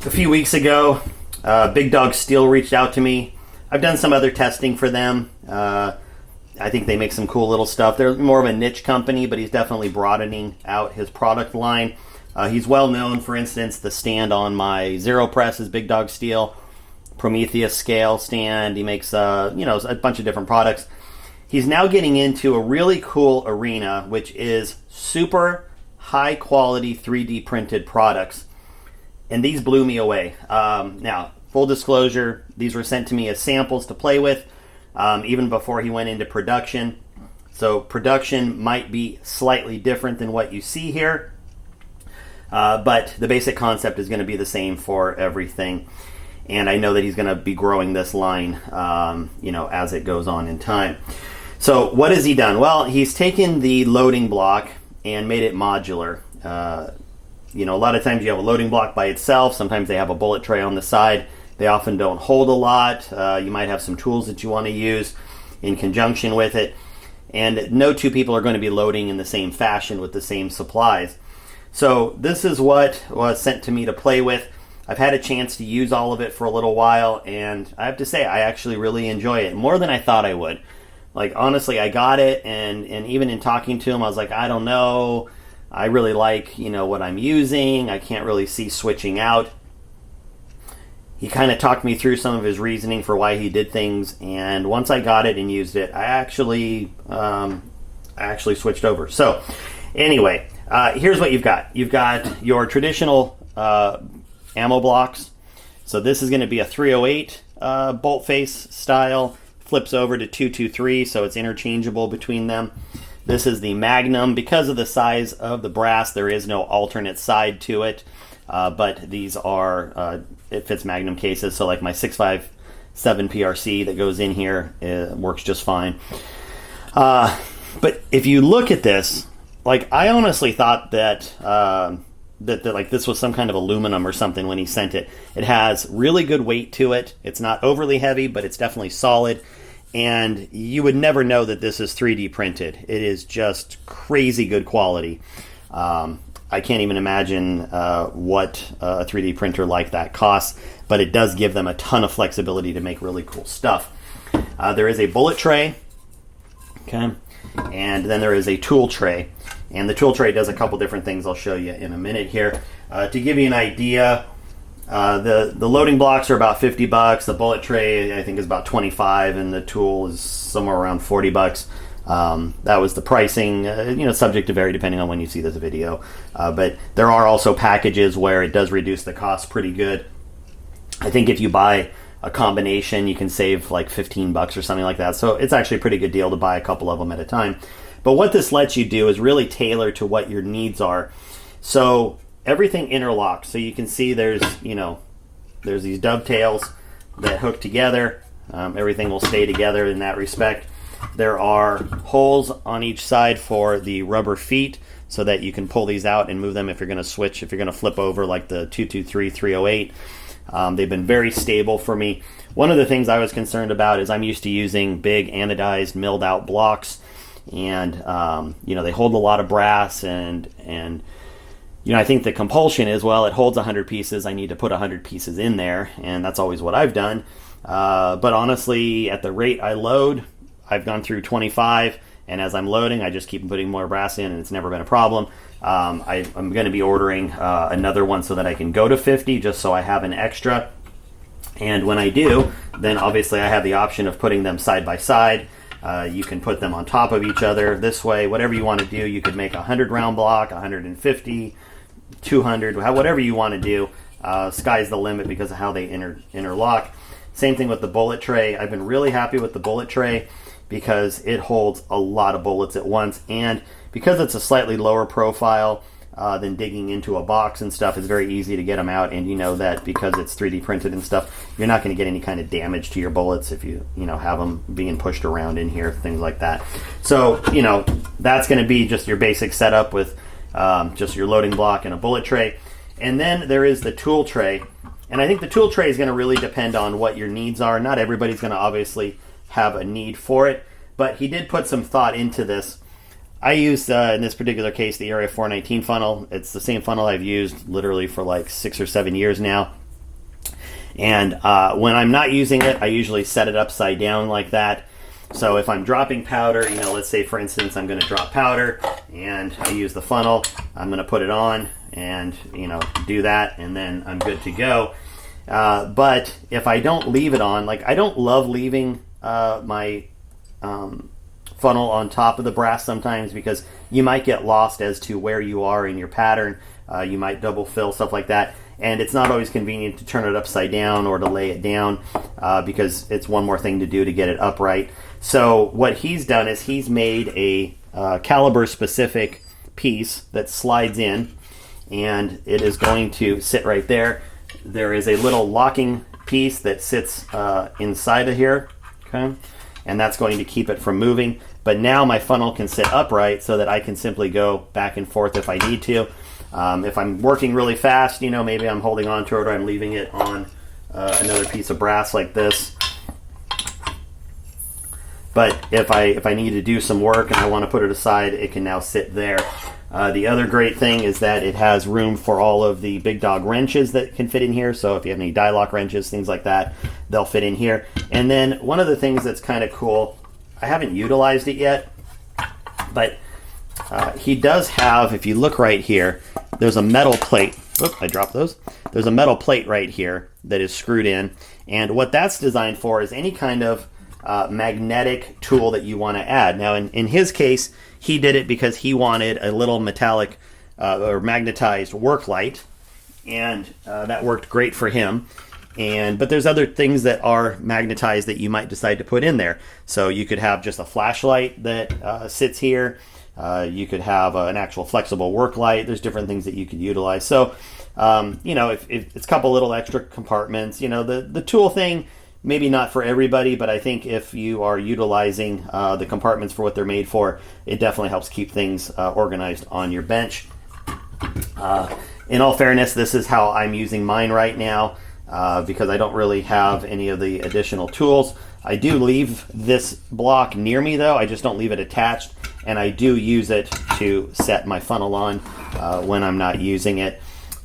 A few weeks ago, Big Dog Steel reached out to me. I've done some other testing for them. I think they make some cool little stuff. They're more of a niche company, but he's definitely broadening out his product line. He's well known, for instance, the stand on my Zero Press is Big Dog Steel, Prometheus scale stand. He makes a bunch of different products. He's now getting into a really cool arena, which is super high quality 3D printed products. And these blew me away. Now, full disclosure, these were sent to me as samples to play with, even before he went into production. So production might be slightly different than what you see here, but the basic concept is going to be the same for everything. And I know that he's going to be growing this line, as it goes on in time. So what has he done? Well, he's taken the loading block and made it modular. A lot of times you have a loading block by itself. Sometimes they have a bullet tray on the side. They often don't hold a lot. You might have some tools that you want to use in conjunction with it. And no two people are going to be loading in the same fashion with the same supplies. So this is what was sent to me to play with. I've had a chance to use all of it for a little while, and I have to say I actually really enjoy it more than I thought I would. Like, honestly, I got it, and even in talking to him, I was like, I don't know. I really like, what I'm using. I can't really see switching out. He kind of talked me through some of his reasoning for why he did things, and once I got it and used it, I actually switched over. So, anyway, here's what you've got. You've got your traditional ammo blocks. So this is going to be a 308 bolt face style. Flips over to 223, so it's interchangeable between them. This is the Magnum. Because of the size of the brass, there is no alternate side to it, but these are, it fits Magnum cases, so like my 657 PRC that goes in here works just fine. But if you look at this, like, I honestly thought that like this was some kind of aluminum or something when he sent it. It has really good weight to it. It's not overly heavy, but it's definitely solid. And you would never know that this is 3D printed. It is just crazy good quality. I can't even imagine what a 3D printer like that costs, but it does give them a ton of flexibility to make really cool stuff. There is a bullet tray, okay, and then there is a tool tray. And the tool tray does a couple different things I'll show you in a minute here. To give you an idea, the loading blocks are about $50. The bullet tray, I think, is about $25, and the tool is somewhere around $40. That was the pricing, subject to vary depending on when you see this video. But there are also packages where it does reduce the cost pretty good. I think if you buy a combination, you can save like $15 or something like that. So it's actually a pretty good deal to buy a couple of them at a time. But what this lets you do is really tailor to what your needs are. So everything interlocks. So you can see there's these dovetails that hook together. Everything will stay together in that respect. There are holes on each side for the rubber feet so that you can pull these out and move them if you're going to switch, if you're going to flip over like the 223, 308. They've been very stable for me. One of the things I was concerned about is I'm used to using big anodized milled out blocks. And they hold a lot of brass, and I think the compulsion is, well, it holds 100 pieces, I need to put 100 pieces in there, and that's always what I've done. But honestly, at the rate I load, I've gone through 25, and as I'm loading, I just keep putting more brass in, and it's never been a problem. I'm going to be ordering another one so that I can go to 50, just so I have an extra. And when I do, then obviously I have the option of putting them side by side. You can put them on top of each other this way, whatever you want to do. You could make a 100 round block, 150, 200, whatever you want to do. Sky's the limit because of how they interlock. Same thing with the bullet tray. I've been really happy with the bullet tray because it holds a lot of bullets at once, and because it's a slightly lower profile than digging into a box and stuff, it's very easy to get them out. And you know that because it's 3D printed and stuff, you're not going to get any kind of damage to your bullets if you have them being pushed around in here, things like that. So that's going to be just your basic setup with just your loading block and a bullet tray. And then there is the tool tray, and I think the tool tray is going to really depend on what your needs are. Not everybody's going to obviously have a need for it, but he did put some thought into this. I used, in this particular case, the Area 419 funnel. It's the same funnel I've used literally for like 6 or 7 years now. And when I'm not using it, I usually set it upside down like that. So if I'm dropping powder, let's say for instance I'm going to drop powder and I use the funnel, I'm going to put it on and do that, and then I'm good to go. But if I don't leave it on, like I don't love leaving my funnel on top of the brass sometimes, because you might get lost as to where you are in your pattern. You might double fill, stuff like that. And it's not always convenient to turn it upside down or to lay it down because it's one more thing to do to get it upright. So what he's done is he's made a caliber specific piece that slides in, and it is going to sit right there. There is a little locking piece that sits inside of here, okay? And that's going to keep it from moving. But now my funnel can sit upright so that I can simply go back and forth if I need to. If I'm working really fast, maybe I'm holding on to it or I'm leaving it on another piece of brass like this. But if I need to do some work and I want to put it aside, it can now sit there. The other great thing is that it has room for all of the big dog wrenches that can fit in here. So if you have any die lock wrenches, things like that, they'll fit in here. And then one of the things that's kind of cool, I haven't utilized it yet, but he does have, if you look right here, there's a metal plate. Oops, I dropped those. There's a metal plate right here that is screwed in. And what that's designed for is any kind of magnetic tool that you want to add. Now, in his case, he did it because he wanted a little metallic or magnetized work light, and that worked great for him. But there's other things that are magnetized that you might decide to put in there. So you could have just a flashlight that sits here. You could have an actual flexible work light. There's different things that you could utilize. So, if it's a couple little extra compartments, the tool thing, maybe not for everybody, but I think if you are utilizing the compartments for what they're made for, it definitely helps keep things organized on your bench. In all fairness, this is how I'm using mine right now because I don't really have any of the additional tools. I do leave this block near me though. I just don't leave it attached, and I do use it to set my funnel on when I'm not using it.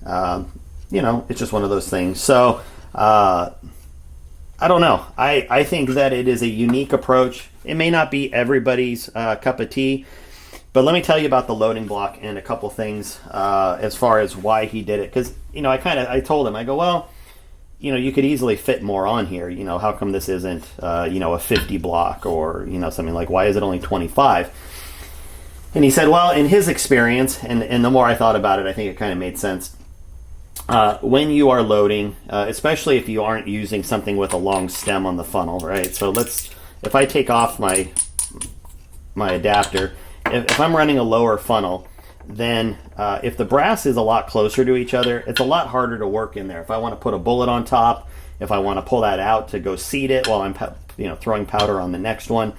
It's just one of those things. So I don't know. I think that it is a unique approach. It may not be everybody's cup of tea, but let me tell you about the loading block and a couple things as far as why he did it. Because I told him, I go, well, you could easily fit more on here. How come this isn't a 50 block or something, like why is it only 25? And he said, well, in his experience, and the more I thought about it, I think it kind of made sense. When you are loading, especially if you aren't using something with a long stem on the funnel, right? So if I take off my adapter, if I'm running a lower funnel, then if the brass is a lot closer to each other, it's a lot harder to work in there. If I want to put a bullet on top, if I want to pull that out to go seat it while I'm throwing powder on the next one.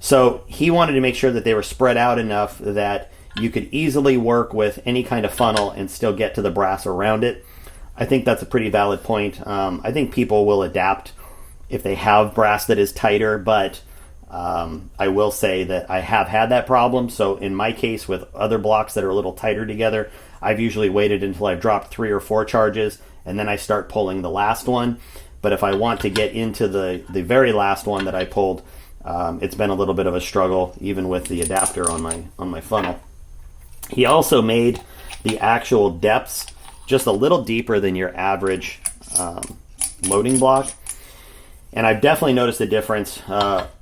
So he wanted to make sure that they were spread out enough that you could easily work with any kind of funnel and still get to the brass around it. I think that's a pretty valid point. I think people will adapt if they have brass that is tighter, but I will say that I have had that problem. So in my case, with other blocks that are a little tighter together, I've usually waited until I've dropped 3 or 4 charges, and then I start pulling the last one. But if I want to get into the very last one that I pulled, it's been a little bit of a struggle, even with the adapter on my funnel. He also made the actual depths just a little deeper than your average loading block. And I've definitely noticed a difference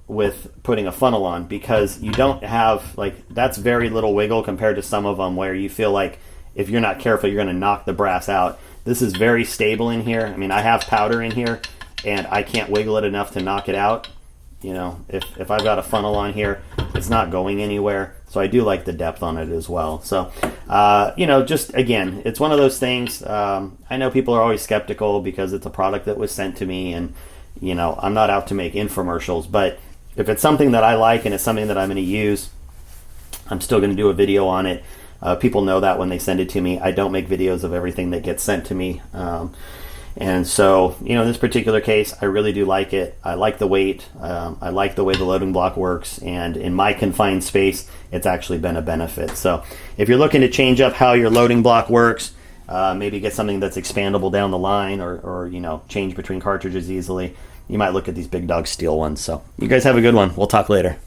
with putting a funnel on, because you don't have, that's very little wiggle compared to some of them where you feel like if you're not careful, you're going to knock the brass out. This is very stable in here. I mean, I have powder in here and I can't wiggle it enough to knock it out. If I've got a funnel on here, it's not going anywhere. So I do like the depth on it as well. So, just again, it's one of those things. I know people are always skeptical because it's a product that was sent to me, and, I'm not out to make infomercials, but if it's something that I like and it's something that I'm going to use, I'm still going to do a video on it. People know that when they send it to me. I don't make videos of everything that gets sent to me. And so, in this particular case, I really do like it. I like the weight. I like the way the loading block works. And in my confined space, it's actually been a benefit. So if you're looking to change up how your loading block works, maybe get something that's expandable down the line, or you know, change between cartridges easily, you might look at these Big Dog Steel ones. So you guys have a good one. We'll talk later.